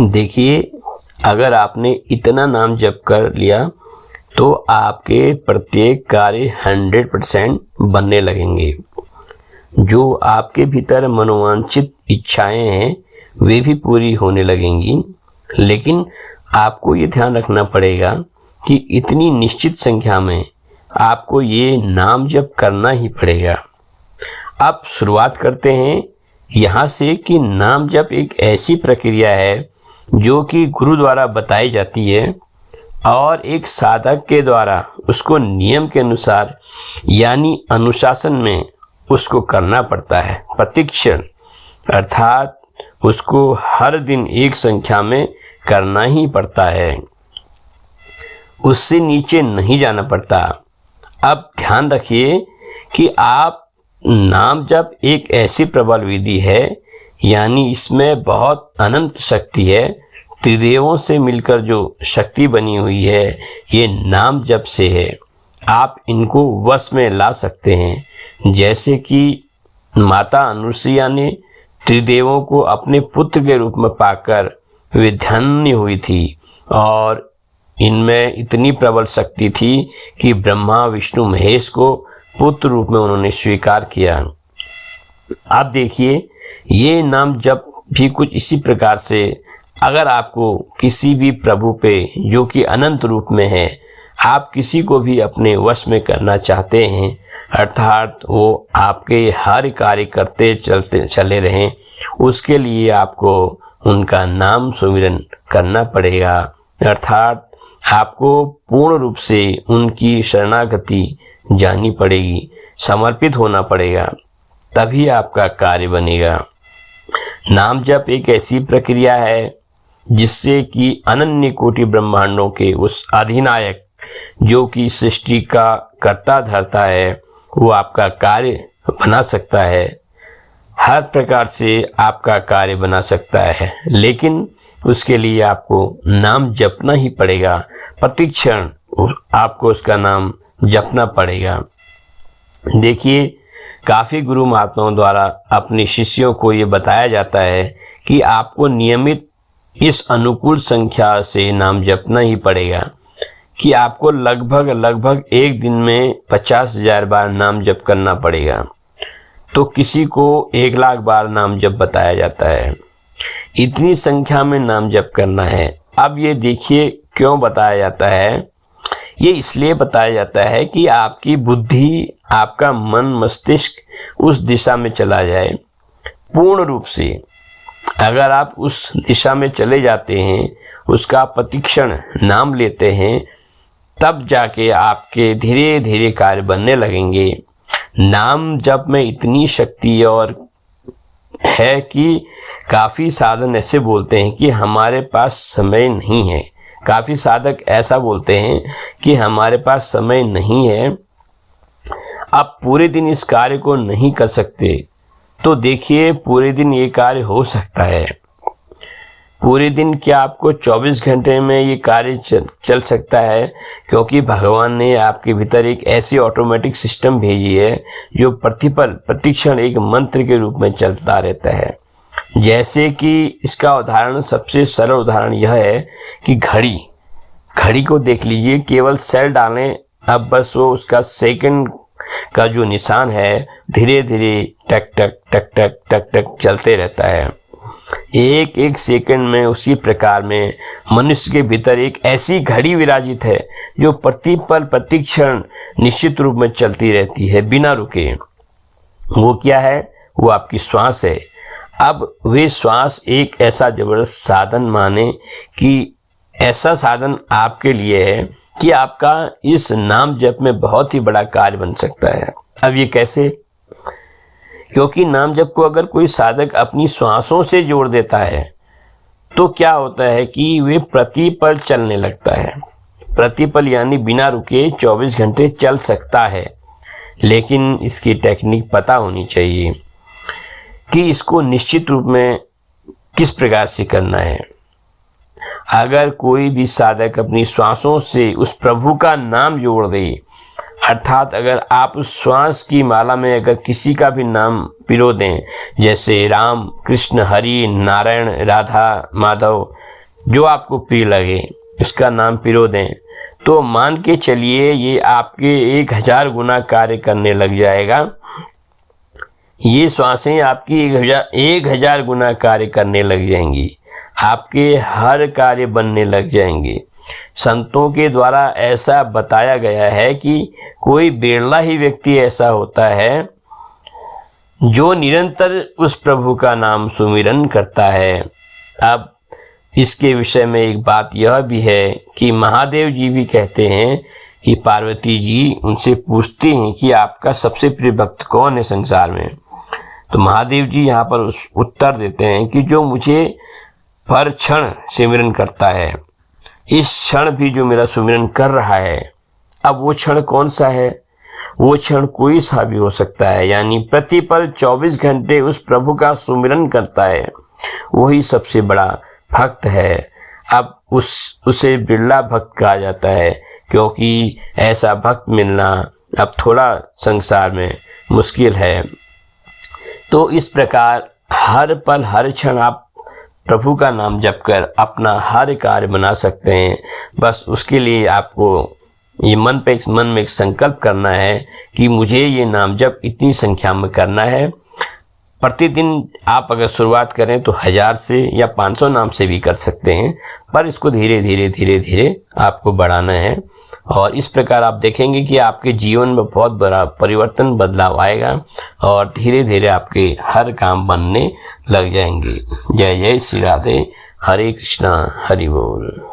देखिए, अगर आपने इतना नाम जप कर लिया तो आपके प्रत्येक कार्य 100% बनने लगेंगे। जो आपके भीतर मनोवांछित इच्छाएं हैं वे भी पूरी होने लगेंगी। लेकिन आपको ये ध्यान रखना पड़ेगा कि इतनी निश्चित संख्या में आपको ये नाम जप करना ही पड़ेगा। अब शुरुआत करते हैं यहाँ से कि नाम जप एक ऐसी प्रक्रिया है जो कि गुरु द्वारा बताई जाती है और एक साधक के द्वारा उसको नियम के अनुसार यानी अनुशासन में उसको करना पड़ता है। प्रतिक्षण अर्थात उसको हर दिन एक संख्या में करना ही पड़ता है, उससे नीचे नहीं जाना पड़ता। अब ध्यान रखिए कि आप नाम जप एक ऐसी प्रबल विधि है, यानी इसमें बहुत अनंत शक्ति है। त्रिदेवों से मिलकर जो शक्ति बनी हुई है ये नाम जप से है। आप इनको वश में ला सकते हैं। जैसे कि माता अनुसुईया ने त्रिदेवों को अपने पुत्र के रूप में पाकर वे धन्य हुई थी और इनमें इतनी प्रबल शक्ति थी कि ब्रह्मा विष्णु महेश को पुत्र रूप में उन्होंने स्वीकार किया। आप देखिए, ये नाम जप भी कुछ इसी प्रकार से अगर आपको किसी भी प्रभु पे जो कि अनंत रूप में है, आप किसी को भी अपने वश में करना चाहते हैं, अर्थात वो आपके हर कार्य करते चले रहें, उसके लिए आपको उनका नाम सुमिरन करना पड़ेगा। अर्थात आपको पूर्ण रूप से उनकी शरणागति जानी पड़ेगी, समर्पित होना पड़ेगा, तभी आपका कार्य बनेगा। नाम जप एक ऐसी प्रक्रिया है जिससे कि अनन्य कोटि ब्रह्मांडों के उस अधिनायक जो कि सृष्टि का कर्ता धर्ता है वो आपका कार्य बना सकता है। हर प्रकार से आपका कार्य बना सकता है, लेकिन उसके लिए आपको नाम जपना ही पड़ेगा। प्रतिक्षण आपको उसका नाम जपना पड़ेगा। देखिए, काफ़ी गुरु महात्माओं द्वारा अपने शिष्यों को ये बताया जाता है कि आपको नियमित इस अनुकूल संख्या से नाम जपना ही पड़ेगा कि आपको लगभग एक दिन में 50,000 बार नाम जप करना पड़ेगा। तो किसी को 1,00,000 बार नाम जप बताया जाता है। इतनी संख्या में नाम जप करना है। अब ये देखिए क्यों बताया जाता है। ये इसलिए बताया जाता है कि आपकी बुद्धि, आपका मन, मस्तिष्क उस दिशा में चला जाए पूर्ण रूप से। अगर आप उस दिशा में चले जाते हैं, उसका प्रतिक्षण नाम लेते हैं, तब जाके आपके धीरे धीरे कार्य बनने लगेंगे। नाम जप में इतनी शक्ति और है कि काफ़ी साधन ऐसे बोलते हैं कि हमारे पास समय नहीं है। काफ़ी साधक ऐसा बोलते हैं कि हमारे पास समय नहीं है, आप पूरे दिन इस कार्य को नहीं कर सकते। तो देखिए, पूरे दिन ये कार्य हो सकता है। पूरे दिन क्या आपको 24 घंटे में ये कार्य चल सकता है, क्योंकि भगवान ने आपके भीतर एक ऐसी ऑटोमेटिक सिस्टम भेजी है जो प्रतिक्षण एक मंत्र के रूप में चलता रहता है। जैसे कि इसका उदाहरण, सबसे सरल उदाहरण यह है कि घड़ी को देख लीजिए। केवल सेल डालें, अब बस वो उसका सेकंड का जो निशान है धीरे धीरे टक टक टक टक टक टक चलते रहता है। एक एक सेकंड में उसी प्रकार में मनुष्य के भीतर एक ऐसी घड़ी विराजित है जो प्रतिपल प्रतिक्षण निश्चित रूप में चलती रहती है बिना रुके। वो क्या है? वो आपकी श्वास है। अब वे श्वास एक ऐसा जबरदस्त साधन माने कि ऐसा साधन आपके लिए है कि आपका इस नाम जप में बहुत ही बड़ा कार्य बन सकता है। अब ये कैसे? क्योंकि नाम जप को अगर कोई साधक अपनी श्वासों से जोड़ देता है तो क्या होता है कि वे प्रतिपल चलने लगता है। प्रतिपल यानी बिना रुके 24 घंटे चल सकता है, लेकिन इसकी टेक्निक पता होनी चाहिए कि इसको निश्चित रूप में किस प्रकार से करना है। अगर कोई भी साधक अपनी श्वासों से उस प्रभु का नाम जोड़ दे, अर्थात अगर आप उस श्वास की माला में अगर किसी का भी नाम पिरो दें, जैसे राम, कृष्ण, हरि, नारायण, राधा, माधव, जो आपको प्रिय लगे इसका नाम पिरो दें, तो मान के चलिए ये आपके 1000 गुना कार्य करने लग जाएगा। ये श्वासें आपकी 1000 गुना कार्य करने लग जाएंगी, आपके हर कार्य बनने लग जाएंगे। संतों के द्वारा ऐसा बताया गया है कि कोई बिरला ही व्यक्ति ऐसा होता है जो निरंतर उस प्रभु का नाम सुमिरन करता है। अब इसके विषय में एक बात यह भी है कि महादेव जी भी कहते हैं कि पार्वती जी उनसे पूछती हैं कि आपका सबसे प्रिय भक्त कौन है संसार में। तो महादेव जी यहाँ पर उस उत्तर देते हैं कि जो मुझे हर क्षण सिमरन करता है, इस क्षण भी जो मेरा सुमिरन कर रहा है। अब वो क्षण कौन सा है? वो क्षण कोई सा भी हो सकता है, यानी प्रतिपल 24 घंटे उस प्रभु का सुमिरन करता है, वही सबसे बड़ा भक्त है। अब उसे बिरला भक्त कहा जाता है, क्योंकि ऐसा भक्त मिलना अब थोड़ा संसार में मुश्किल है। तो इस प्रकार हर पल हर क्षण आप प्रभु का नाम जप कर अपना हर कार्य बना सकते हैं। बस उसके लिए आपको ये मन में एक संकल्प करना है कि मुझे ये नाम जप इतनी संख्या में करना है। प्रतिदिन आप अगर शुरुआत करें तो 1000 से या 500 नाम से भी कर सकते हैं, पर इसको धीरे धीरे आपको बढ़ाना है। और इस प्रकार आप देखेंगे कि आपके जीवन में बहुत बड़ा परिवर्तन बदलाव आएगा और धीरे धीरे आपके हर काम बनने लग जाएंगे। जय जय श्री राधे। हरे कृष्णा, हरि बोल।